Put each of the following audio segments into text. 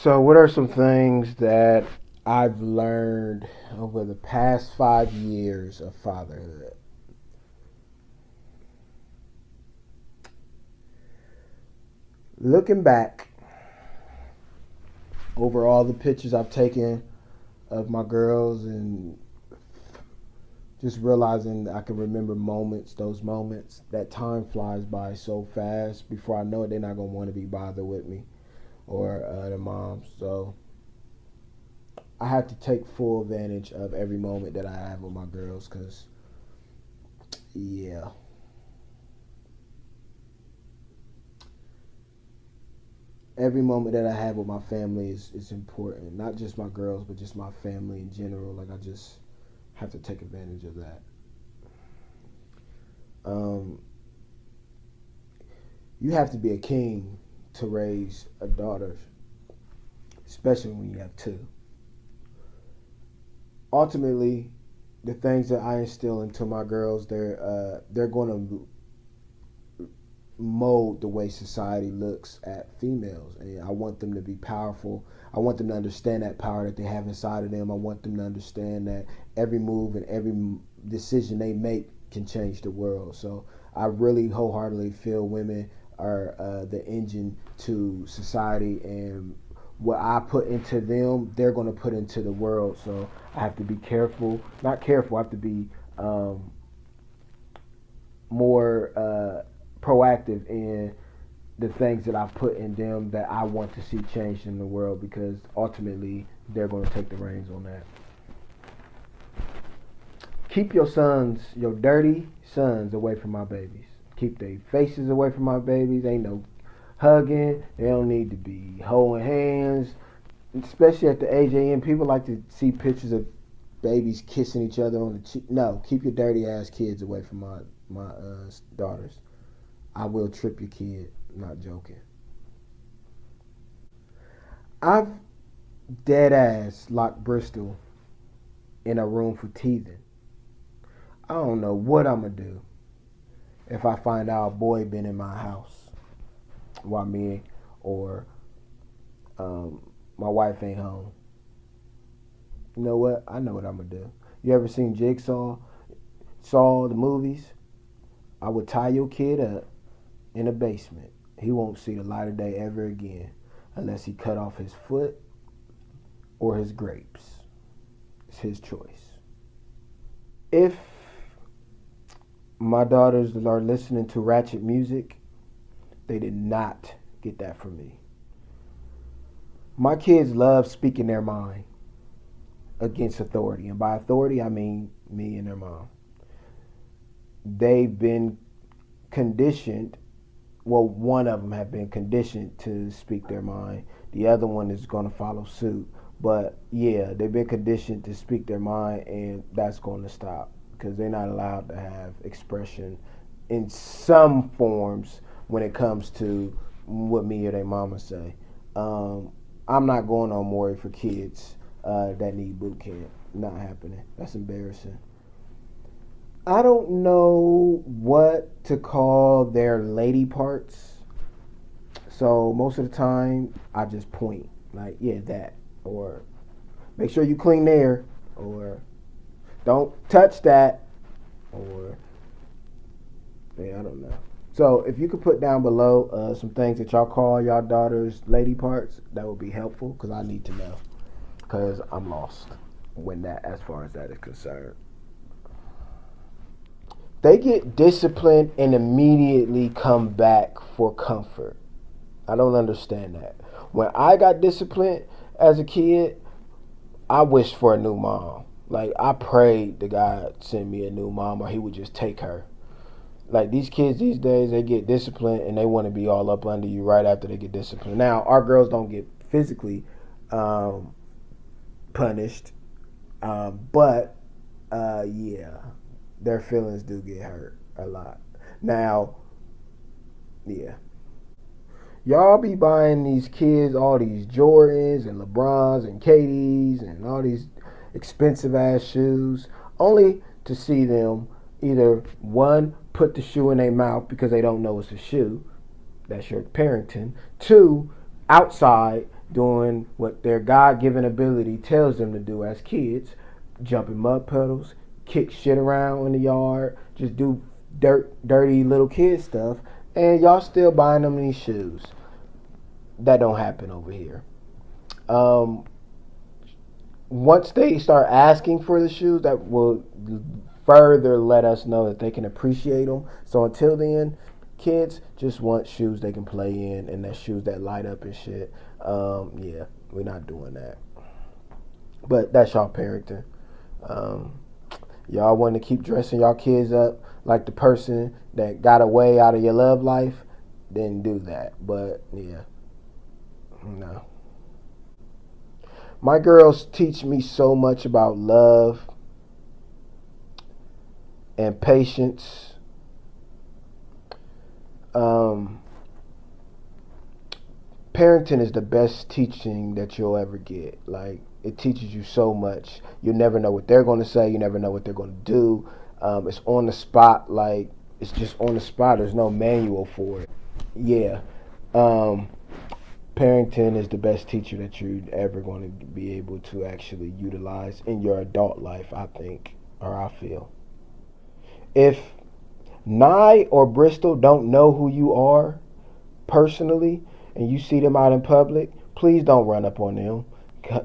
So, what are some things that I've learned over the past 5 years of fatherhood? Looking back over all the pictures I've taken of my girls and just realizing I can remember moments, those moments, that time flies by so fast. Before I know it, they're not going to want to be bothered with me or their mom. So, I have to take full advantage of every moment that I have with my girls because, yeah, every moment that I have with my family is important. Not just my girls, but just my family in general. Like, I just have to take advantage of that. Um, you have to be a king to raise a daughter, especially when you have two. Ultimately, the things that I instill into my girls, they're going to mold the way society looks at females. And I want them to be powerful. I want them to understand that power that they have inside of them. I want them to understand that every move and every decision they make can change the world. So I really wholeheartedly feel women are the engine to society, and what I put into them, they're going to put into the world. So I have to be careful, not careful, I have to be more proactive in the things that I put in them that I want to see changed in the world, because ultimately they're going to take the reins on that. Keep your sons, your dirty sons, away from my babies. Keep their faces away from my babies. Ain't no hugging. They don't need to be holding hands. Especially at the age they in, people like to see pictures of babies kissing each other on the cheek. No, keep your dirty ass kids away from my daughters. I will trip your kid. I'm not joking. I've dead ass locked Bristol in a room for teething. I don't know what I'm gonna do if I find out a boy been in my house while me or um, my wife ain't home. You know what? I know what I'm gonna do. You ever seen Jigsaw? Saw the movies? I would tie your kid up in a basement. He won't see the light of day ever again unless he cut off his foot or his grapes. It's his choice. If my daughters are listening to ratchet music, they did not get that from me. My kids love speaking their mind against authority. And by authority, I mean me and their mom. They've been conditioned, well, one of them have been conditioned to speak their mind. The other one is going to follow suit. But yeah, they've been conditioned to speak their mind, and that's going to stop because they're not allowed to have expression in some forms when it comes to what me or their mama say. I'm not going on Maury for kids that need boot camp. Not happening. That's embarrassing. I don't know what to call their lady parts. So most of the time, I just point like, yeah, that, or make sure you clean there, or don't touch that, or yeah, I don't know. So if you could put down below some things that y'all call y'all daughters lady parts, that would be helpful because I need to know, because I'm lost when that, as far as that is concerned. They get disciplined and immediately come back for comfort. I don't understand that. When I got disciplined as a kid, I wished for a new mom. Like, I prayed to God send me a new mom, or He would just take her. Like, these kids these days, they get disciplined and they want to be all up under you right after they get disciplined. Now, our girls don't get physically um, punished, but yeah, their feelings do get hurt a lot. Now, yeah, y'all be buying these kids all these Jordans and LeBrons and KDs and all these expensive ass shoes, only to see them either one, put the shoe in their mouth because they don't know it's a shoe. That's your parenting. Two, outside doing what their God-given ability tells them to do as kids, jumping mud puddles, kick shit around in the yard, just do dirty little kid stuff, and y'all still buying them these shoes. That don't happen over here. Um, Once they start asking for the shoes, that will further let us know that they can appreciate them. So until then, kids just want shoes they can play in, and that shoes that light up and shit. Yeah, we're not doing that. But that's y'all parenting. Um, y'all want to keep dressing y'all kids up like the person that got away out of your love life, then do that. But yeah, no. My girls teach me so much about love and patience. Um, Parenting is the best teaching that you'll ever get. Like, it teaches you so much. You never know what they're going to say. You never know what they're going to do. It's on the spot. Like, it's just on the spot. There's no manual for it. Yeah. Um, Parenting is the best teacher that you're ever going to be able to actually utilize in your adult life, I think, or I feel. If Nye or Bristol don't know who you are personally, and you see them out in public, please don't run up on them,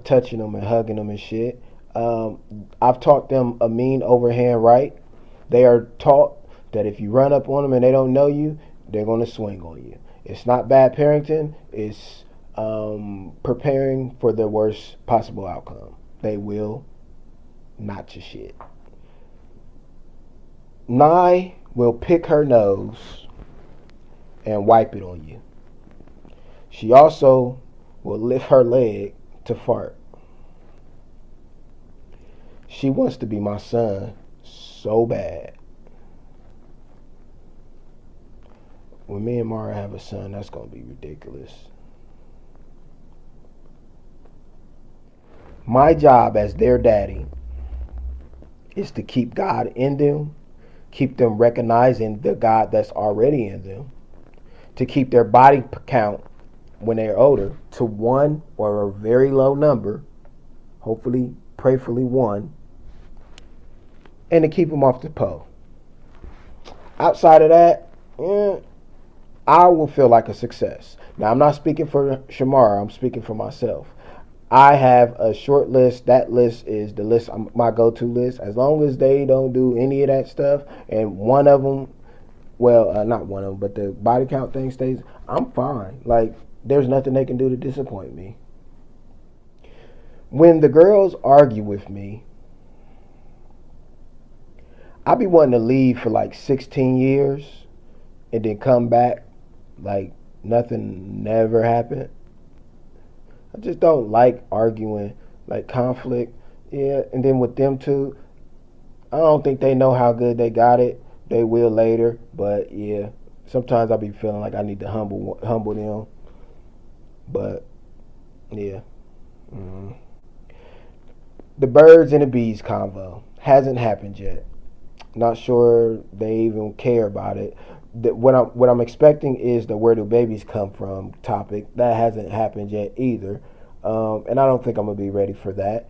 touching them and hugging them and shit. I've taught them a mean overhand right. They are taught that if you run up on them and they don't know you, they're going to swing on you. It's not bad parenting. It's preparing for the worst possible outcome. They will not your shit. Nye will pick her nose and wipe it on you. She also will lift her leg to fart. She wants to be my son so bad. When me and Mara have a son, that's going to be ridiculous. My job as their daddy is to keep God in them, keep them recognizing the God that's already in them, to keep their body count when they're older to one or a very low number, hopefully, prayerfully one, and to keep them off the pole. Outside of that, I will feel like a success. Now, I'm not speaking for Shamara, I'm speaking for myself. I have a short list. That list is the list, my go-to list. As long as they don't do any of that stuff, and one of them, well, not one of them, but the body count thing stays, I'm fine. Like, there's nothing they can do to disappoint me. When the girls argue with me, I be wanting to leave for like 16 years and then come back like nothing never happened. I just don't like arguing, like conflict. Yeah, and then with them two, I don't think they know how good they got it. They will later, but yeah, sometimes I be feeling like I need to humble them. But yeah, mm. The birds and the bees convo hasn't happened yet. Not sure they even care about it. What I'm expecting is the where do babies come from topic. That hasn't happened yet either, and I don't think I'm gonna be ready for that.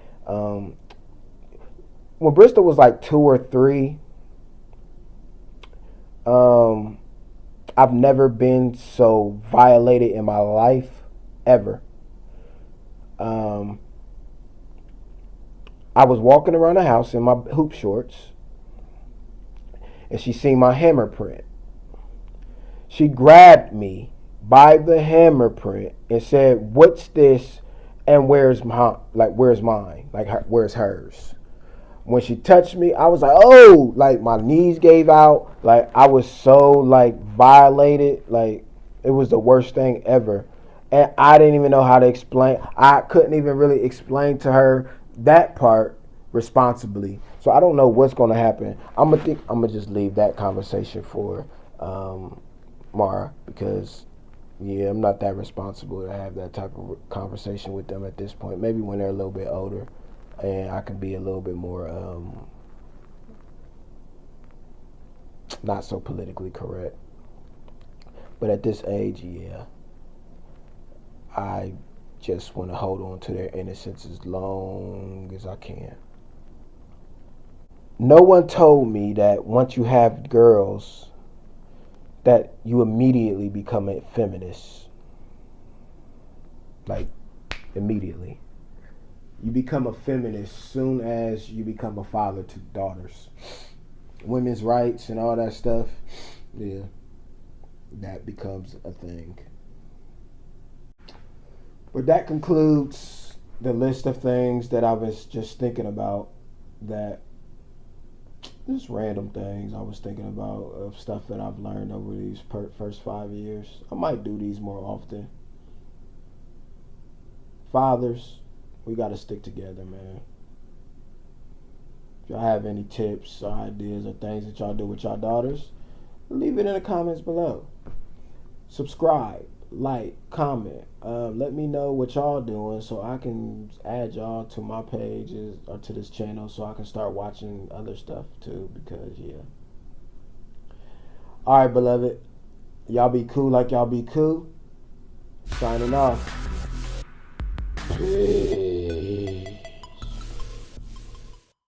When Bristol was like 2 or 3, I've never been so violated in my life ever. I was walking around the house in my hoop shorts, and she seen my hammer print. She grabbed me by the hammer print and said, "What's this? And where's where's mine? Like, where's hers?" When she touched me, I was like, "Oh!" Like, my knees gave out. Like, I was so like violated. Like, it was the worst thing ever, and I didn't even know how to explain. I couldn't even really explain to her that part responsibly. So I don't know what's gonna happen. I'm gonna just leave that conversation for Mara, because yeah, I'm not that responsible to have that type of conversation with them at this point. Maybe when they're a little bit older, and I can be a little bit more not so politically correct. But at this age, yeah, I just want to hold on to their innocence as long as I can. No one told me that once you have girls, that you immediately become a feminist. Like, immediately. You become a feminist soon as you become a father to daughters. Women's rights and all that stuff, yeah, that becomes a thing. But that concludes the list of things that I was just thinking about, that just random things I was thinking about, of stuff that I've learned over these first 5 years. I might do these more often. Fathers, we got to stick together, man. If y'all have any tips or ideas or things that y'all do with y'all daughters, leave it in the comments below. Subscribe, like, comment. Let me know what y'all doing so I can add y'all to my pages or to this channel so I can start watching other stuff too, because yeah. Alright, beloved. Y'all be cool like y'all be cool. Signing off. Peace.